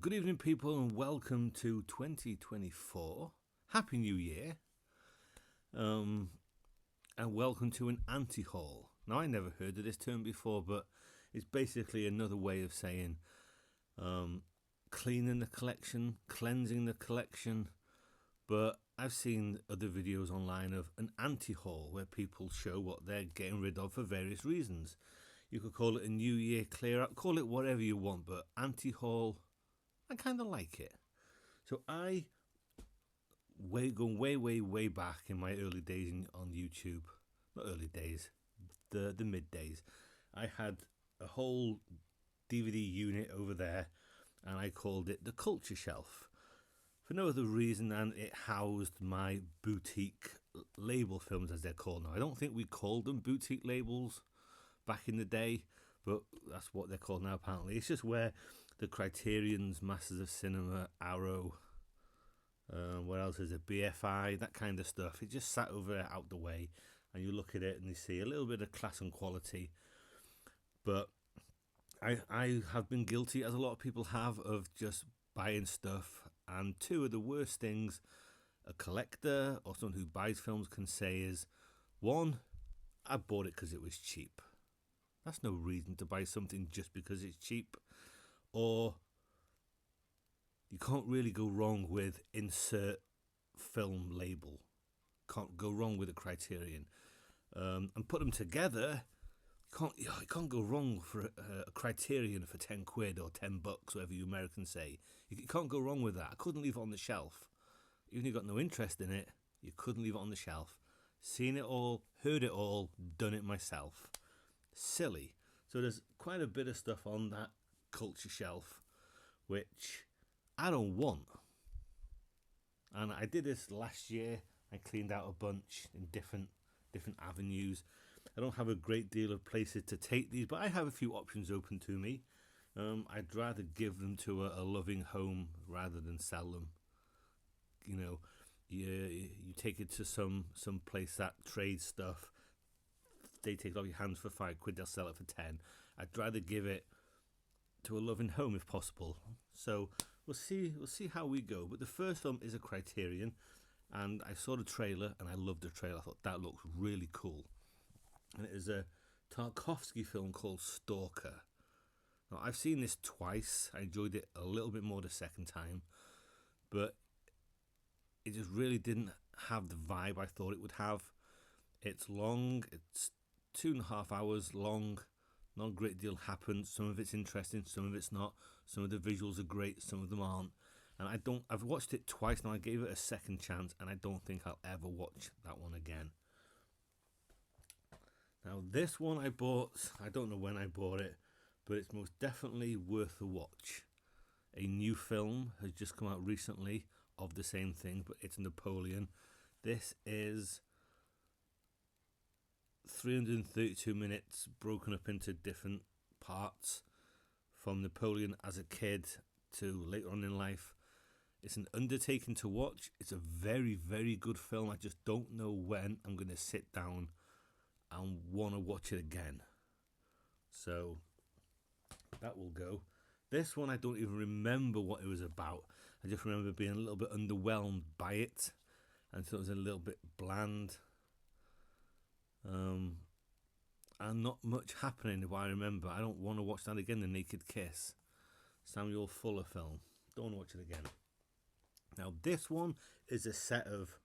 Good evening, people, and welcome to 2024. Happy New Year. And welcome to an anti-haul. Now, I never heard of this term before, but it's basically another way of saying cleaning the collection, cleansing the collection. But I've seen other videos online of an anti-haul where people show what they're getting rid of for various reasons. You could call it a New Year clear out, call it whatever you want, but anti-haul, I kind of like it. So going way back in my early days on YouTube, not early days, the mid days, I had a whole DVD unit over there, and I called it the Culture Shelf for no other reason than it housed my boutique label films, as they're called now. I don't think we called them boutique labels back in the day, but that's what they're called now apparently. It's just where the Criterion's, Masters of Cinema, Arrow, what else is it, BFI, that kind of stuff. It just sat over there out the way, and you look at it and you see a little bit of class and quality. But I have been guilty, as a lot of people have, of just buying stuff, and two of the worst things a collector or someone who buys films can say is, one, I bought it because it was cheap. That's no reason to buy something just because it's cheap. Or you can't really go wrong with insert film label. Can't go wrong with a Criterion. And put them together, you can't go wrong for a Criterion for 10 quid or 10 bucks, whatever you Americans say. You can't go wrong with that. I couldn't leave it on the shelf. Even if you got no interest in it, you couldn't leave it on the shelf. Seen it all, heard it all, done it myself. Silly. So there's quite a bit of stuff on that Culture Shelf which I don't want. And I did this last year. I cleaned out a bunch in different avenues. I don't have a great deal of places to take these, but I have a few options open to me. I'd rather give them to a loving home rather than sell them. You know, you take it to some place that trades stuff. They take it off your hands for 5 quid. They'll sell it for 10. I'd rather give it to a loving home if possible. So we'll see how we go. But the first film is a Criterion, and I saw the trailer and I loved the trailer. I thought that looks really cool. And it is a Tarkovsky film called Stalker. Now, I've seen this twice. I enjoyed it a little bit more the second time, but it just really didn't have the vibe I thought it would have. It's long. It's 2.5 hours long. Not a great deal happens. Some of it's interesting, some of it's not. Some of the visuals are great, some of them aren't. And I've watched it twice now. I gave it a second chance, and I don't think I'll ever watch that one again. Now, this one I bought, I don't know when I bought it, but it's most definitely worth a watch. A new film has just come out recently of the same thing, but it's Napoleon. This is 332 minutes broken up into different parts, from Napoleon as a kid to later on in life. It's an undertaking to watch. It's a very, very good film. I just don't know when I'm going to sit down and want to watch it again. So that will go. This one, I don't even remember what it was about. I just remember being a little bit underwhelmed by it, and so it was a little bit bland. And not much happening, if I remember. I don't want to watch that again. The Naked Kiss, Samuel Fuller film. Don't want to watch it again. Now, this one is a set of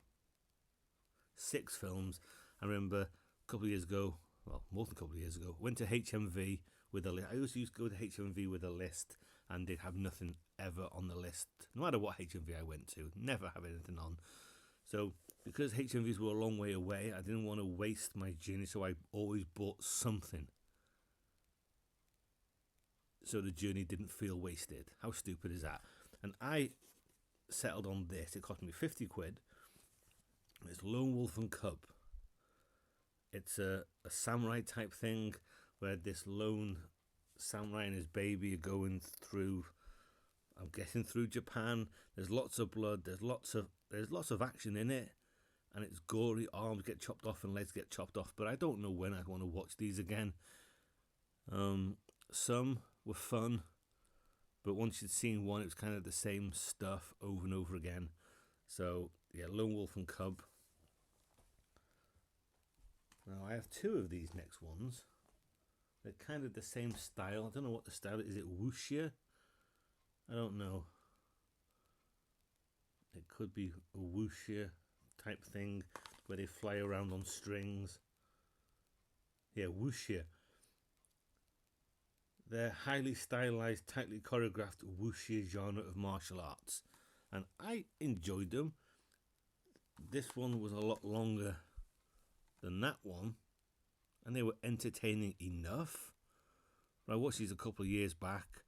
6 films. I remember a couple of years ago, well, more than a couple of years ago, went to HMV with a list. I always used to go to HMV with a list, and they'd have nothing ever on the list. No matter what HMV I went to, never have anything on. So, because HMVs were a long way away, I didn't want to waste my journey, so I always bought something, so the journey didn't feel wasted. How stupid is that? And I settled on this. It cost me 50 quid. It's Lone Wolf and Cub. It's a samurai type thing, where this lone samurai and his baby are going through, I'm guessing through Japan. There's lots of blood. There's lots of action in it, and it's gory. Arms get chopped off and legs get chopped off. But I don't know when I want to watch these again. Some were fun, but once you'd seen one, it was kind of the same stuff over and over again. So yeah, Lone Wolf and Cub. Now I have two of these next ones. They're kind of the same style. I don't know what the style is. Is it wuxia? I don't know. It could be a wuxia type thing where they fly around on strings. Yeah, wuxia. They're highly stylized, tightly choreographed wuxia genre of martial arts, and I enjoyed them. This one was a lot longer than that one, and they were entertaining enough. But I watched these a couple of years back,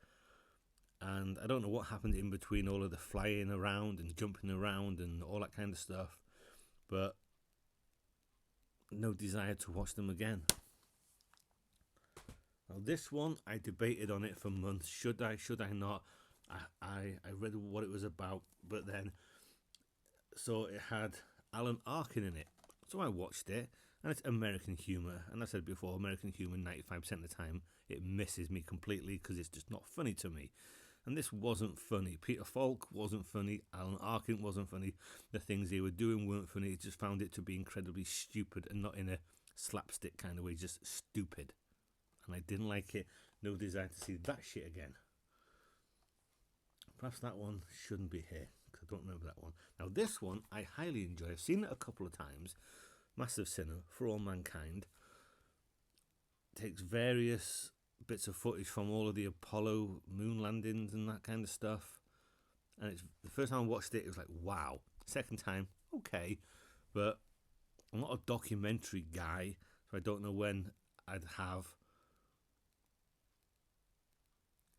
and I don't know what happened in between all of the flying around and jumping around and all that kind of stuff, but no desire to watch them again. Now this one, I debated on it for months. Should I not? I read what it was about, but then saw it had Alan Arkin in it. So I watched it, and it's American humour. And I said before, American humour 95% of the time, it misses me completely because it's just not funny to me. And this wasn't funny. Peter Falk wasn't funny. Alan Arkin wasn't funny. The things they were doing weren't funny. I just found it to be incredibly stupid, and not in a slapstick kind of way, just stupid. And I didn't like it. No desire to see that shit again. Perhaps that one shouldn't be here, because I don't remember that one. Now this one I highly enjoy. I've seen it a couple of times. Massive Sinner, For All Mankind. Takes various bits of footage from all of the Apollo moon landings and that kind of stuff. And it's the first time I watched it, it was like, wow. Second time, okay. But I'm not a documentary guy, so I don't know when I'd have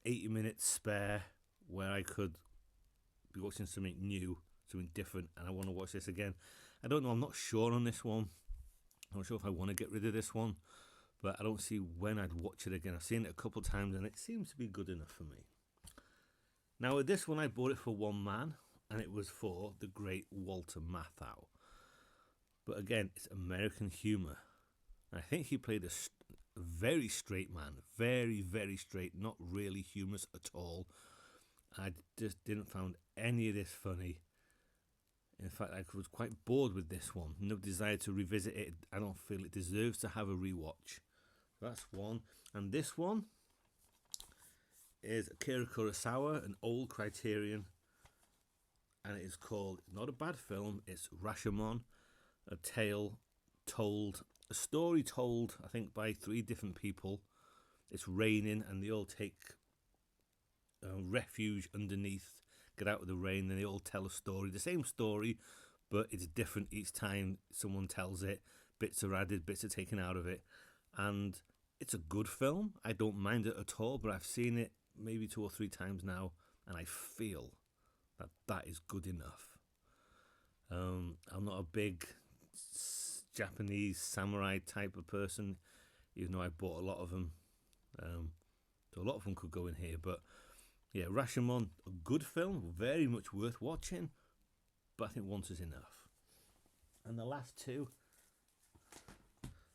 80 minutes spare where I could be watching something new, something different, and I want to watch this again. I don't know, I'm not sure on this one. I'm not sure if I want to get rid of this one, but I don't see when I'd watch it again. I've seen it a couple of times and it seems to be good enough for me. Now with this one, I bought it for one man, and it was for the great Walter Matthau. But again, it's American humour. I think he played a very straight man, very, very straight, not really humorous at all. I just didn't find any of this funny. In fact, I was quite bored with this one. No desire to revisit it. I don't feel it deserves to have a rewatch. That's one. And this one is Akira Kurosawa, an old Criterion. And it is called, not a bad film, it's Rashomon, a story told, I think, by 3 different people. It's raining and they all take refuge underneath, get out of the rain, and they all tell a story, the same story, but it's different each time someone tells it. Bits are added, bits are taken out of it, and it's a good film. I don't mind it at all, but I've seen it maybe 2 or 3 times now, and I feel that is good enough. I'm not a big Japanese samurai type of person, even though I bought a lot of them. So a lot of them could go in here, but yeah, Rashomon, a good film, very much worth watching, but I think once is enough. And the last 2,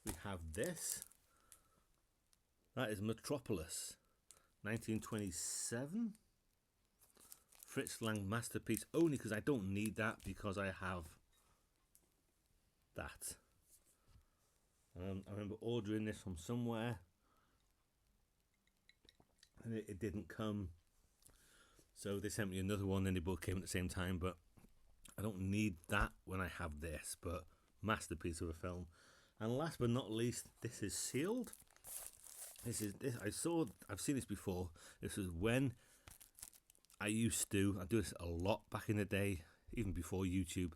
we have this. That is Metropolis, 1927. Fritz Lang masterpiece, only because I don't need that, because I have that. I remember ordering this from somewhere, and it didn't come. So they sent me another one, and they both came at the same time, but I don't need that when I have this. But masterpiece of a film. And last but not least, this is sealed. I've seen this before. This is when I do this a lot back in the day, even before YouTube.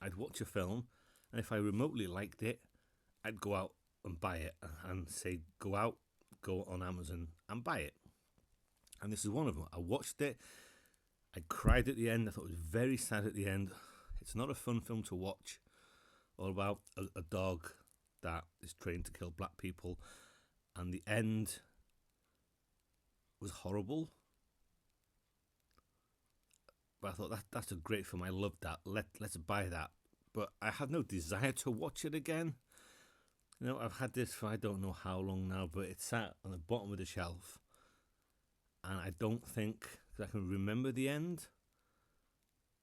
I'd watch a film, and if I remotely liked it, I'd go out and buy it, and say go on Amazon and buy it. And this is one of them. I watched it. I cried at the end. I thought it was very sad at the end. It's not a fun film to watch. All about a dog that is trained to kill black people. And the end was horrible. But I thought that's a great film. I loved that. Let's buy that. But I had no desire to watch it again. You know, I've had this for I don't know how long now, but it's sat on the bottom of the shelf. and I don't think, because I can remember the end,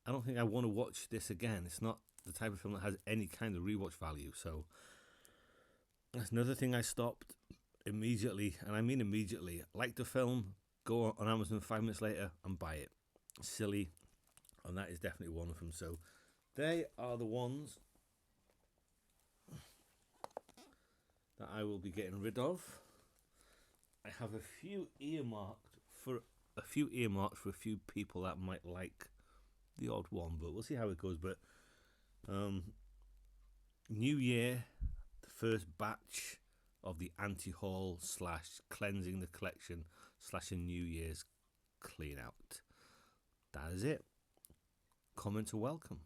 I don't think I want to watch this again. It's not the type of film that has any kind of rewatch value. So that's another thing I stopped immediately, and I mean immediately. Like the film, go on Amazon 5 minutes later and buy it. Silly, and that is definitely one of them. So they are the ones that I will be getting rid of. I have a few earmarked for a few people that might like the odd one, but we'll see how it goes. But New Year, the first batch of the anti-haul / cleansing the collection / a New Year's clean out. That is it. Comments are welcome.